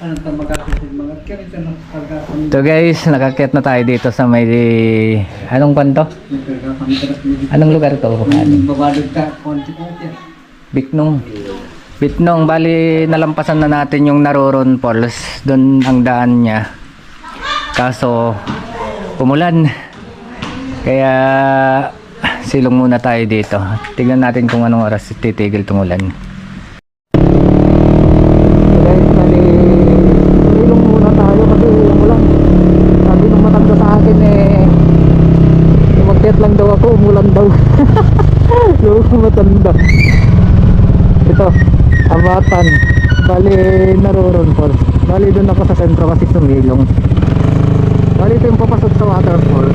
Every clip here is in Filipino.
So guys, nakakit na tayo dito sa may anong kanto? Anong lugar to? Biknong. Bitnong, bali nalampasan na natin yung Naroron Falls. Doon ang daan niya. Kaso umulan. Kaya silong muna tayo dito. Tignan natin kung anong oras titigil tong ulan. Lang daw ako, umulan daw. Loko matanda. Ito, Abatan. Bali, Naroron Falls. Bali, doon ako sa sentro kasi sumilong. Bali, ito yung papasok sa waterfall.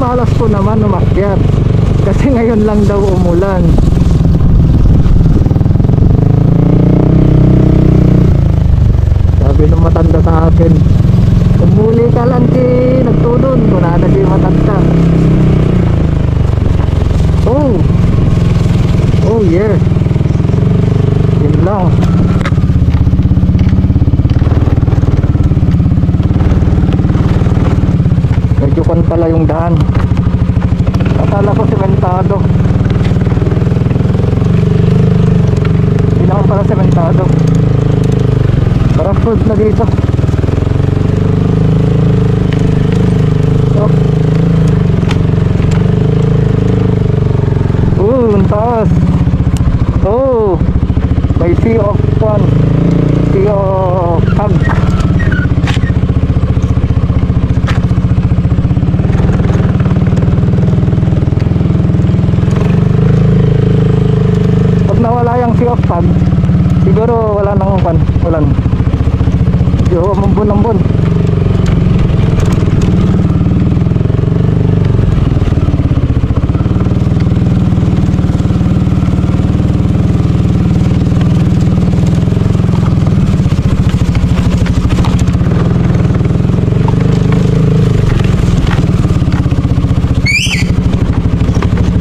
Malas ko naman umakyat kasi ngayon lang daw umulan. Sabi ng matanda sa akin, umuli ka lang ki nagtulon kung na di matanda. Oh yeah, yun lang. Medyo kan pala yung daan. Akala ko sementado. Hindi naman pala sementado. Parang food na dito. Ang taas. May sea of fun. Sea of fun. Nawala yung sea of fog, siguro wala nang ulan. Yo, mambon.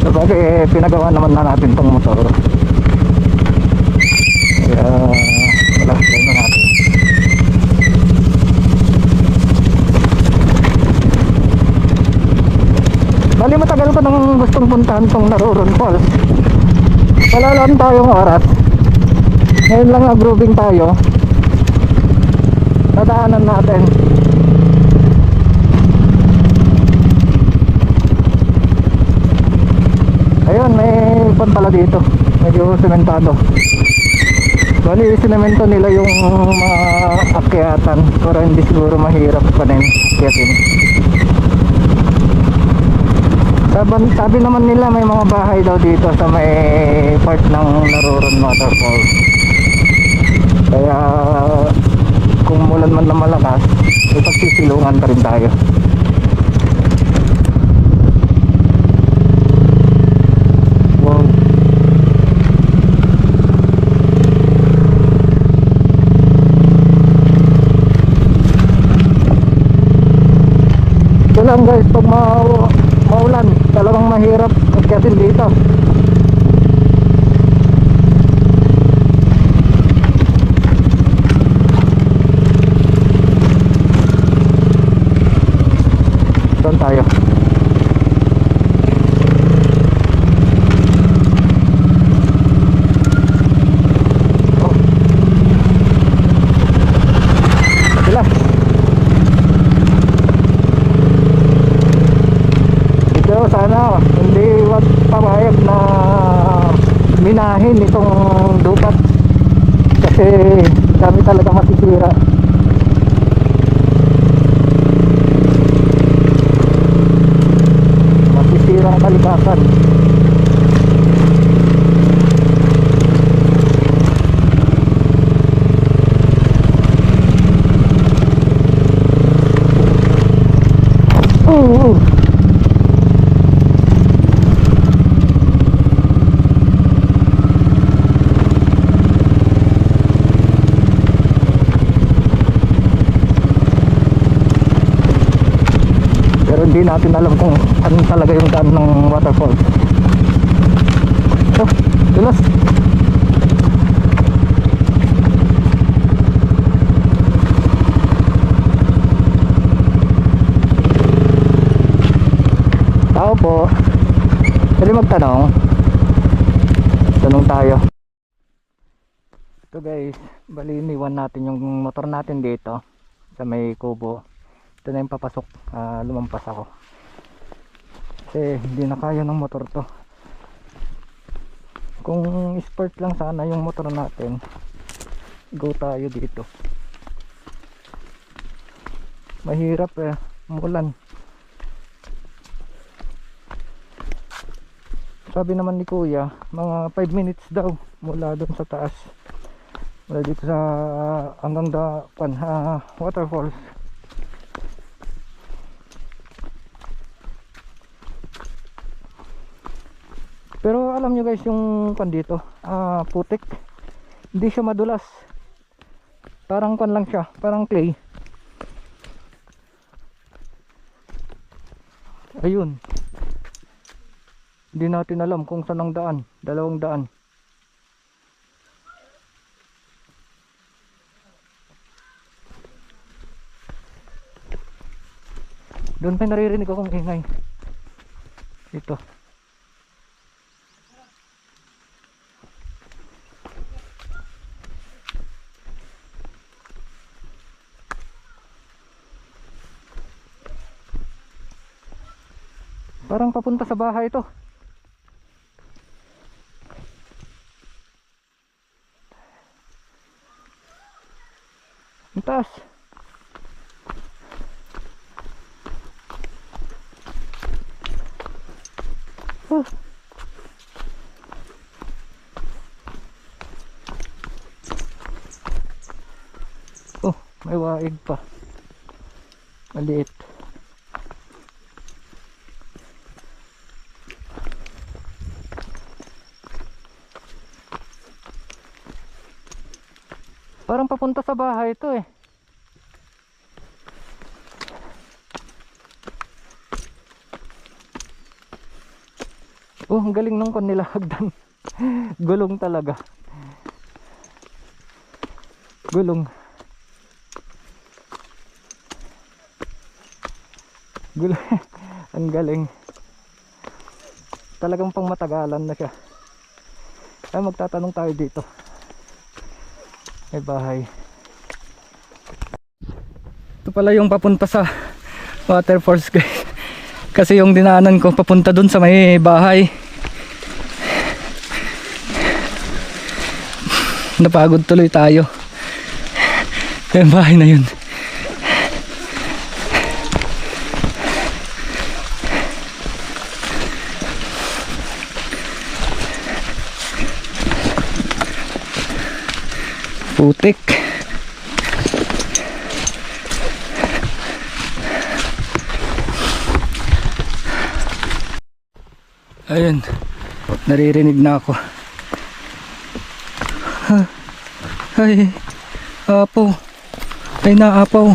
Sabagay, pinagawa naman na natin tong motor. Wala, gawin na natin. Bali matagal ko nang gustong puntahan tong Naroron Falls. Wala lang tayong oras. Ngayon lang nag-grooving tayo. Dadaanan natin. Ayun, may pan pala dito. Medyo sementado. Bali, sinemento nila yung mga akyatan para hindi siguro mahirap pa rin akyatin. Sabi naman nila may mga bahay daw dito sa may part ng Naroron Waterfall. Kaya kung mulan man na malakas, ipagsisilungan pa rin tayo. Lang guys, pag maulan talagang mahirap akyatin dito. Doon tayo. Sana hindi wag pamayag na minahin itong dupat kasi kami talaga masisira. Masisirang kalikasan. Oo. Pero hindi natin alam kung ano talaga yung daan ng waterfall. Oh, dulas. Tao po. Pwede magtanong. Tanong tayo. Ito guys, bali iniwan natin yung motor natin dito sa may kubo. Ito na yung papasok. Lumampas ako kasi hindi na kaya ng motor to. Kung sport lang sana yung motor natin, go tayo dito. Mahirap umulan. Sabi naman ni kuya, mga 5 minutes daw mula doon sa taas, mula dito sa hanggang waterfalls. Pero alam nyo guys, yung dito, putik, hindi siya madulas, parang lang siya, parang clay. Ayun, hindi natin alam kung saan ang daan, dalawang daan. Doon pa naririnig akong ingay dito. Parang papunta sa bahay ito. Ang taas. Oh, may waig pa. Maliit. Parang papunta sa bahay ito eh. Oh, ang galing nung kanila hagdan. Gulong talaga. Gulong. Gulong. Ang galing. Talagang pang matagalan na siya. Ay, magtatanong tayo dito. May bahay. Ito pala yung papunta sa waterfalls guys. Kasi yung dinaanan ko papunta dun sa may bahay. Napagod tuloy tayo. Yung bahay na yun. Putik. Ayun, naririnig na ako. Ay, apo. Ay, naapaw.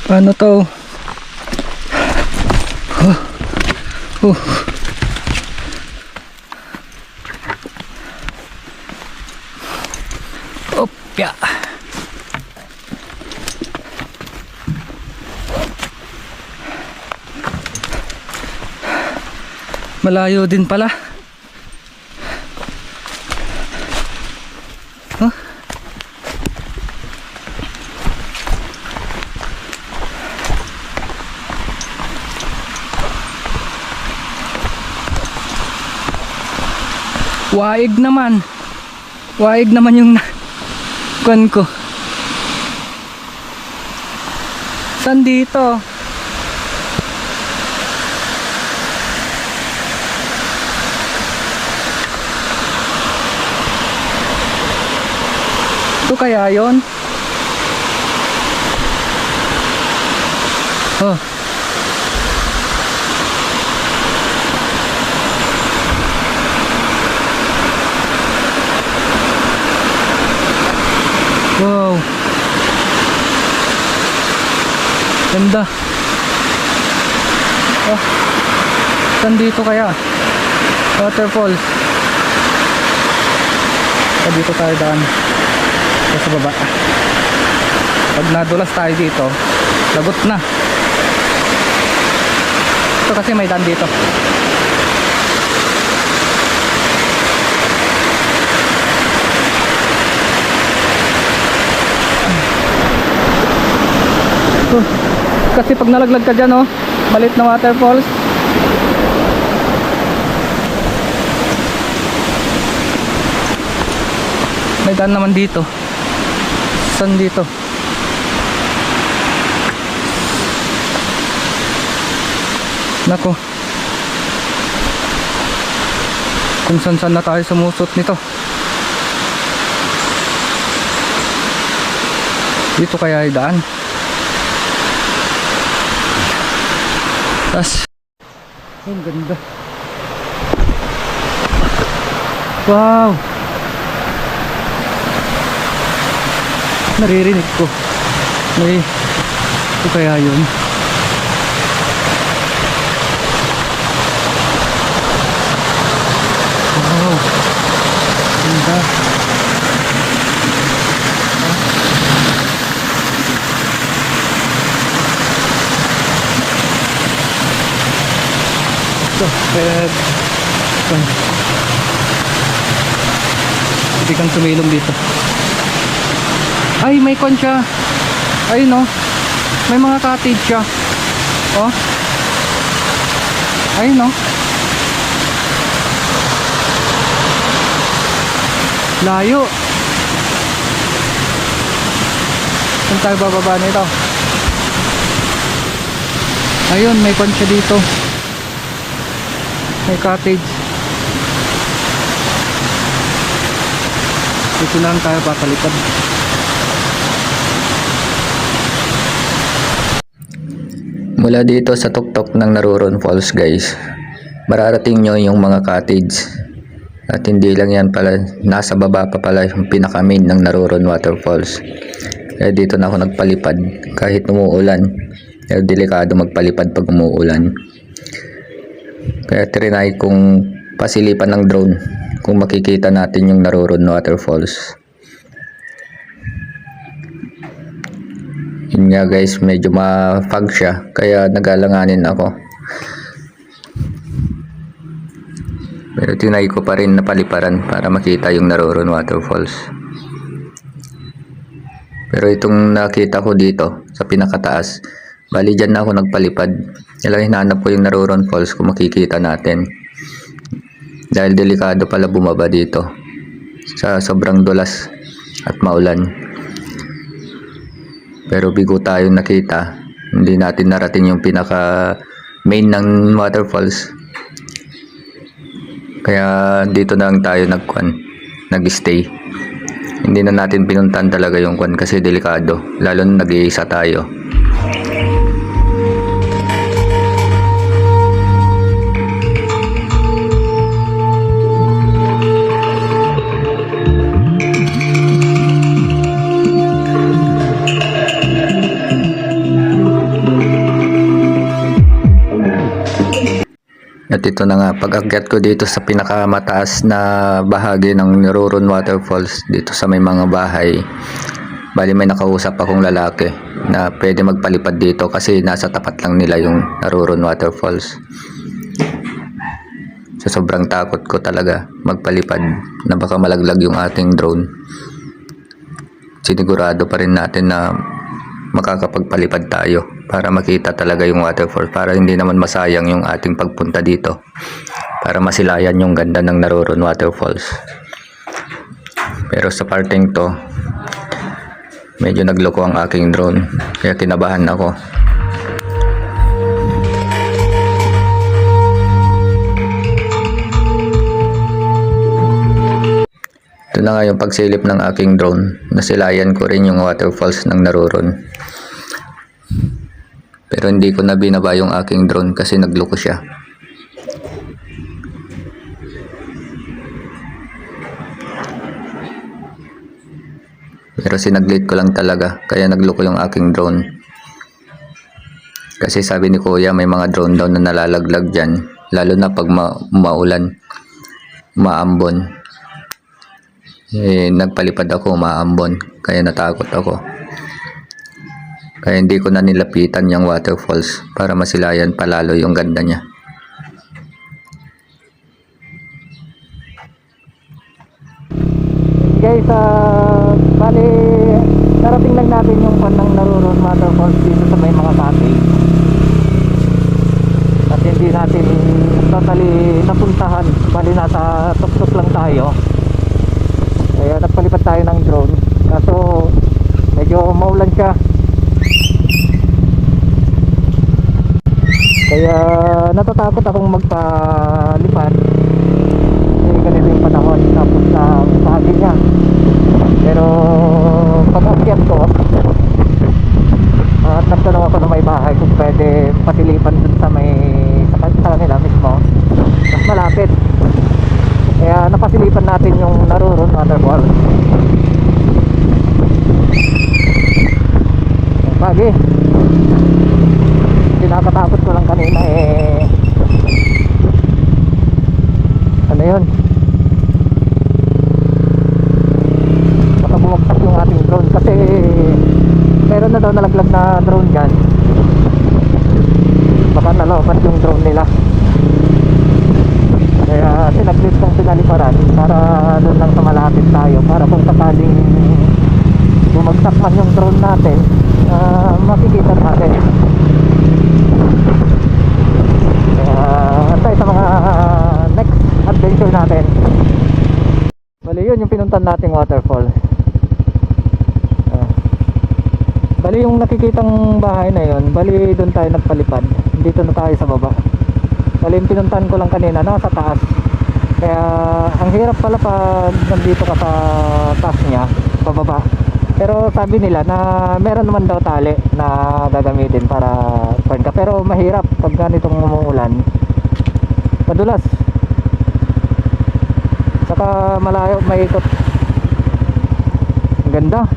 Paano to? Opya. Malayo din pala. Huh? Waig naman. Waig naman yung kuwan ko. Saan dito? Ito kaya yon? Oh. Wow. Ganda. Oh. Saan dito kaya? Waterfalls. Dito tayo daan. Sa baba. Pag nadulas tayo dito, lagot na. Ito kasi may daan dito. Kasi pag nalaglag ka dyan, oh, malit na waterfalls. May daan naman dito. Saan dito? Nako. Kung saan na tayo sumusot nito. Dito kaya ay daan. Tas. Ang ganda. Wow. Naririnig ko. May ito kaya yun. Wow. Ganda. Hindi kang sumilong dito. Ay, may kon siya. Ay, no. May mga cottage siya. Oh. Ay, no. Layo. Saan tayo bababa nito? Ayun, may kon siya dito. May cottage. Dito lang tayo papalipad. Mula dito sa tuktok ng Naruron Falls, guys, mararating nyo yung mga cottage. At hindi lang yan pala, nasa baba pa pala yung pinaka-main ng Naruron Waterfalls. Kaya dito na ako nagpalipad kahit umuulan. Kaya delikado magpalipad pag umuulan. Kaya trinay kong pasilipan ng drone kung makikita natin yung Naruron Waterfalls. Yun nga guys, medyo ma-fog siya kaya nagalanganin ako. Pero tinay ko pa rin na paliparan para makita yung Naruron Waterfalls. Pero itong nakita ko dito sa pinakataas, bali dyan na ako nagpalipad. Kailangan hinahanap ko yung Naruron Falls kung makikita natin. Dahil delikado pala bumaba dito sa sobrang dulas at maulan. Pero bigo tayo nakita, hindi natin narating yung pinaka main ng waterfalls. Kaya dito na lang tayo nag-stay. Hindi na natin pinuntan talaga yung kwan kasi delikado, lalo na nag-iisa tayo. At ito na nga, pag-akyat ko dito sa pinakamataas na bahagi ng Naruron Waterfalls, dito sa may mga bahay, bali may nakausap akong lalaki na pwede magpalipad dito kasi nasa tapat lang nila yung Naruron Waterfalls. So sobrang takot ko talaga magpalipad na baka malaglag yung ating drone. Sinigurado pa rin natin na makakapagpalipad tayo para makita talaga yung waterfall, para hindi naman masayang yung ating pagpunta dito, para masilayan yung ganda ng Naruron Waterfalls. Pero sa parting to, medyo nagloko ang aking drone kaya kinabahan ako. Ito na nga yung pagsilip ng aking drone, nasilayan ko rin yung waterfalls ng Naruron. Pero Pero hindi ko na binaba yung aking drone kasi nagloko siya. Pero sinaglit ko lang talaga, kaya nagloko yung aking drone. Kasi sabi ni Kuya, may mga drone daw na nalalaglag dyan, lalo na pag maulan, maambon. Nagpalipad ako, maambon, kaya natakot ako. Kaya hindi ko na nilapitan yung waterfalls para masilayan palalo yung ganda niya. Guys, bali narating lang natin yung pandang Naruron Waterfalls dito sa may mga cottage. At hindi natin totally napuntahan. Bali nasa tuktok lang tayo. Kaya nagpalipad tayo ng drone. Kaso medyo maulan siya. Kaya natatakot akong magpalipad. Ganito yung panahon, tapos bahagi niya. Pero pag akyat ko at nagtanong ako na may bahay kung pwede pasilipan dun sa may sa kanila mismo, mas malapit. Kaya napasilipan natin yung Naruron Waterfall. Bagi kinakatakot ko lang kanina ano yun, baka bumagsak yung ating drone kasi meron na daw nalaglag na drone dyan. Baka nalobat yung drone nila, kaya sinaglit kong pinaliparan para doon lang sa malapit tayo, para kung sakaling bumagsak man yung drone natin, makikita natin. Kaya tayo sa mga next adventure natin. Bali yun yung pinuntan nating waterfall. Bali yung nakikitang bahay na yun, bali doon tayo nagpalipad. Dito na tayo sa baba. Bali yung pinuntan ko lang kanina nasa taas. Kaya ang hirap pala pag nandito ka sa taas niya, pababa. Pero sabi nila na meron naman daw tali na gagamitin para turn ka. Pero mahirap pag ganitong umuulan. Madulas. Saka malayo, maikot. Ang ganda.